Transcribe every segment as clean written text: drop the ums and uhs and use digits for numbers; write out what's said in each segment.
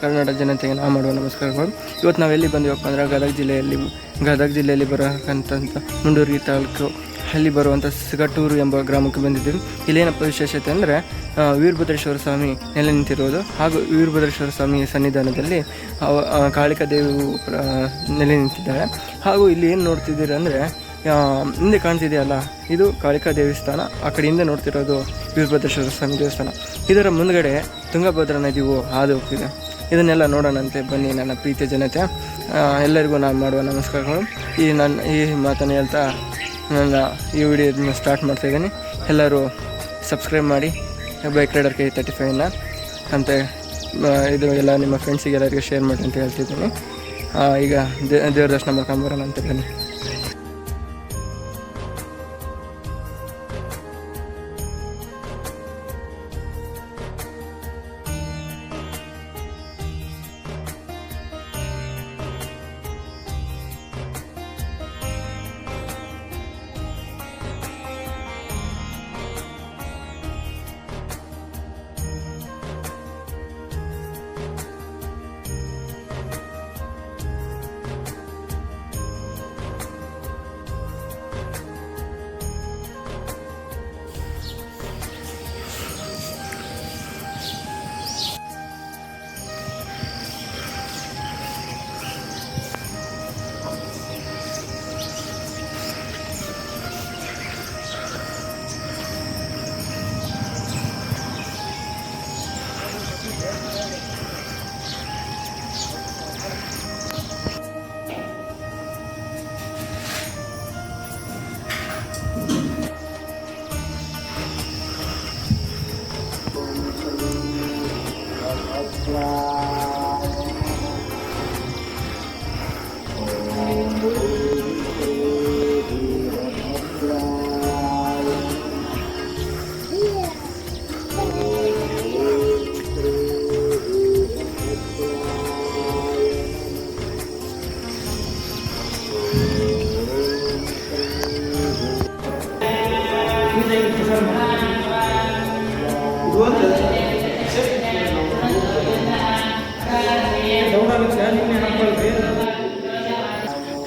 ಕರ್ನಾಟಕ ಜನತೆಗೆ ನಾವು ಮಾಡುವ ನಮಸ್ಕಾರಗಳು. ಇವತ್ತು ನಾವೆಲ್ಲಿ ಬಂದಿವಪ್ಪ ಅಂದರೆ ಗದಗ ಜಿಲ್ಲೆಯಲ್ಲಿ ಬರತಕ್ಕಂಥ ಮುಂಡೂರಿಗೆ ತಾಲೂಕು ಅಲ್ಲಿ ಬರುವಂಥ ಸಿಗಟೂರು ಎಂಬ ಗ್ರಾಮಕ್ಕೆ ಬಂದಿದ್ದೀವಿ. ಇಲ್ಲೇನಪ್ಪ ವಿಶೇಷತೆ ಅಂದರೆ ವೀರಭದ್ರೇಶ್ವರ ಸ್ವಾಮಿ ನೆಲೆ ನಿಂತಿರುವುದು ಹಾಗೂ ವೀರಭದ್ರೇಶ್ವರ ಸ್ವಾಮಿ ಸನ್ನಿಧಾನದಲ್ಲಿ ಕಾಳಿಕಾ ದೇವಿಯು ನೆಲೆ ನಿಂತಿದ್ದಾಳೆ. ಹಾಗೂ ಇಲ್ಲಿ ಏನು ನೋಡ್ತಿದ್ದೀರಿ ಅಂದರೆ ಹಿಂದೆ ಕಾಣ್ತಿದೆಯಲ್ಲ, ಇದು ಕಾಳಿಕಾ ದೇವಸ್ಥಾನ. ಆ ಕಡೆಯಿಂದ ನೋಡ್ತಿರೋದು ವೀರಭದ್ರೇಶ್ವರ ಸ್ವಾಮಿ ದೇವಸ್ಥಾನ. ಇದರ ಮುಂದ್ಗಡೆ ತುಂಗಭದ್ರಾ ನದಿಯು ಹಾದು ಹೋಗ್ತಿದೆ. ಇದನ್ನೆಲ್ಲ ನೋಡೋಣಂತೆ ಬನ್ನಿ ನನ್ನ ಪ್ರೀತಿಯ ಜನತೆ. ಎಲ್ಲರಿಗೂ ನಾನು ಮಾಡುವ ನಮಸ್ಕಾರಗಳು. ಈ ಮಾತನ್ನು ಹೇಳ್ತಾ ನನ್ನ ಈ ವಿಡಿಯೋದನ್ನು ಸ್ಟಾರ್ಟ್ ಮಾಡ್ತಾಯಿದ್ದೀನಿ. ಎಲ್ಲರೂ ಸಬ್ಸ್ಕ್ರೈಬ್ ಮಾಡಿ ಬೈಕ್ ರೈಡರ್ K35 ಅಂತ ಇದು ಎಲ್ಲ ನಿಮ್ಮ ಫ್ರೆಂಡ್ಸಿಗೆ ಎಲ್ಲರಿಗೂ ಶೇರ್ ಮಾಡಿ ಅಂತ ಹೇಳ್ತಿದ್ದೀನಿ. ಈಗ ದೇವ್ರ ದರ್ಶನ ಮಾಡ್ಕೊಂಬರೋಣ ಅಂತ ಬನ್ನಿ.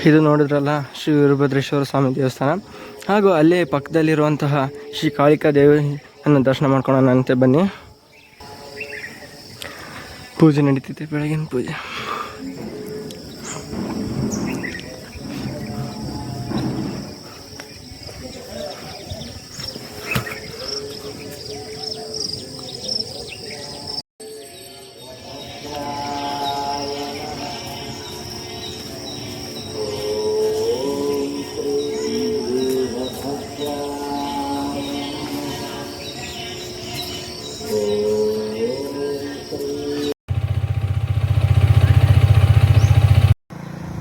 ಇದು ನೋಡಿದ್ರಲ್ಲ ಶ್ರೀ ವೀರಭದ್ರೇಶ್ವರ ಸ್ವಾಮಿ ದೇವಸ್ಥಾನ. ಹಾಗೂ ಅಲ್ಲೇ ಪಕ್ಕದಲ್ಲಿರುವಂತಹ ಶ್ರೀ ಕಾಳಿಕಾ ದೇವಿಯನ್ನು ದರ್ಶನ ಮಾಡ್ಕೊಳ್ಳೋಣ ಅಂತೆ ಬನ್ನಿ. ಪೂಜೆ ನಡೀತಿದೆ, ಬೆಳಗಿನ ಪೂಜೆ.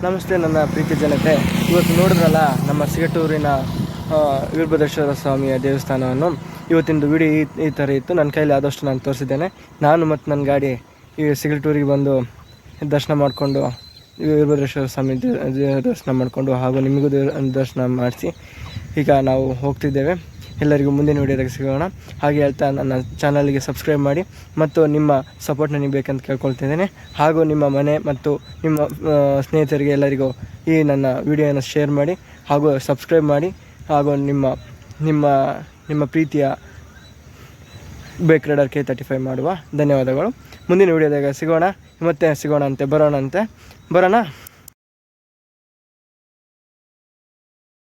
ನಮಸ್ತೆ ನನ್ನ ಪ್ರೀತಿ ಜನತೆ. ಇವತ್ತು ನೋಡಿದ್ರಲ್ಲ ನಮ್ಮ ಸಿಗಟೂರಿನ ವೀರಭದ್ರೇಶ್ವರ ಸ್ವಾಮಿಯ ದೇವಸ್ಥಾನವನ್ನು. ಇವತ್ತಿಂದು ವಿಡಿಯೋ ಈ ಥರ ಇತ್ತು. ನನ್ನ ಕೈಲಿ ಆದಷ್ಟು ನಾನು ತೋರಿಸಿದ್ದೇನೆ. ನಾನು ಮತ್ತು ನನ್ನ ಗಾಡಿ ಈ ಸಿಗಟೂರಿಗೆ ಬಂದು ದರ್ಶನ ಮಾಡಿಕೊಂಡು ವೀರಭದ್ರೇಶ್ವರ ಸ್ವಾಮಿ ದರ್ಶನ ಮಾಡಿಕೊಂಡು ಹಾಗೂ ನಿಮಗೂ ದರ್ಶನ ಮಾಡಿಸಿ ಈಗ ನಾವು ಹೋಗ್ತಿದ್ದೇವೆ. ಎಲ್ಲರಿಗೂ ಮುಂದಿನ ವಿಡಿಯೋದಾಗ ಸಿಗೋಣ. ಹಾಗೆ ಹೇಳ್ತಾ ನನ್ನ ಚಾನಲ್ಗೆ ಸಬ್ಸ್ಕ್ರೈಬ್ ಮಾಡಿ ಮತ್ತು ನಿಮ್ಮ ಸಪೋರ್ಟ್ ನನಗೆ ಬೇಕಂತ ಕೇಳ್ಕೊಳ್ತಿದ್ದೇನೆ. ಹಾಗೂ ನಿಮ್ಮ ಮನೆ ಮತ್ತು ನಿಮ್ಮ ಸ್ನೇಹಿತರಿಗೆ ಎಲ್ಲರಿಗೂ ಈ ನನ್ನ ವಿಡಿಯೋನ ಶೇರ್ ಮಾಡಿ ಹಾಗೂ ಸಬ್ಸ್ಕ್ರೈಬ್ ಮಾಡಿ ಹಾಗೂ ನಿಮ್ಮ ಪ್ರೀತಿಯ ಬೈಕ್ ರೈಡರ್ K35 ಮಾಡುವ ಧನ್ಯವಾದಗಳು. ಮುಂದಿನ ವಿಡಿಯೋದಾಗ ಸಿಗೋಣ, ಮತ್ತೆ ಸಿಗೋಣ ಅಂತೆ, ಬರೋಣ.